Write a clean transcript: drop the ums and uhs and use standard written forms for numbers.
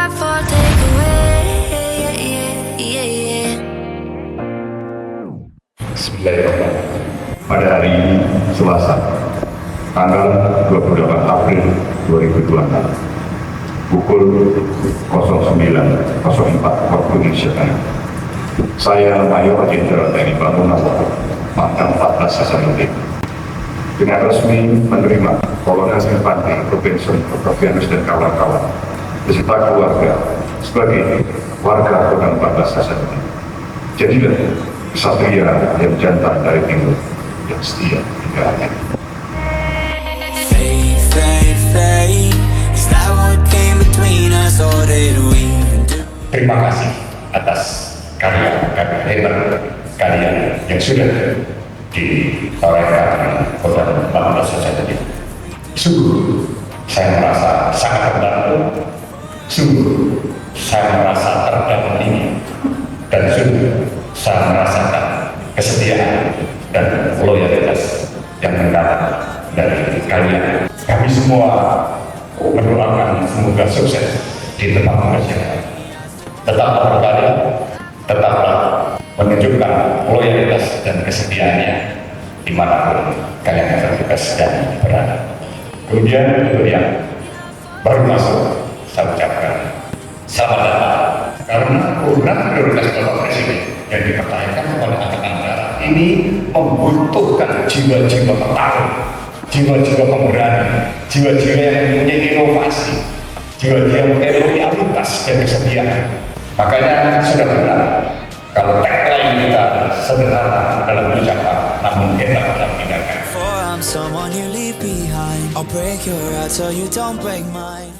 cry for takeaway. Yeah, yeah. Bismillahirrahmanirrahim. Pada hari ini, Selasa, tanggal 28 April 2026, pukul 09.04 waktu Indonesia Tengah. Saya Mayor Jenderal TNI Pramunawar, Pangdam 14 Hasanuddin, dengan resmi menerima Kolonel Infantri Provinsi Provinsi dan kawan-kawan beserta keluarga sebagai warga Pangdam 14 Hasanuddin. Jadilah kesatria yang jantan dari timur yang setia hingga akhir. Terima kasih atas karya-karya hebat kalian yang sudah ditorehkan Pangdam 14 Hasanuddin. Sungguh saya merasa sangat terbantu, sungguh saya merasa terdampingi, dan sungguh saya merasakan kesetiaan dan loyalitas yang mendalam dari kalian. Kami semua mendoakan semoga sukses di tempat masyarakat. Tetaplah berkarya, tetaplah menunjukkan loyalitas dan kesetiaannya dimanapun kalian bertugas dan berada. Kemudian untuk yang baru masuk, saya ucapkan selamat datang, karena program prioritas Bapak Presiden yang dipertanyakan kepada Angkatan Darat ini membutuhkan jiwa-jiwa petarung, jiwa-jiwa pemberani, jiwa-jiwa yang mempunyai inovasi, jiwa-jiwa yang mempunyai loyalitas dan kesetiaan. Makanya sudah benar kalau tagline kita sederhana dalam ucapan, namun hebat dalam tindakan. For I'm someone you leave behind. I'll break your heart so you don't break mine.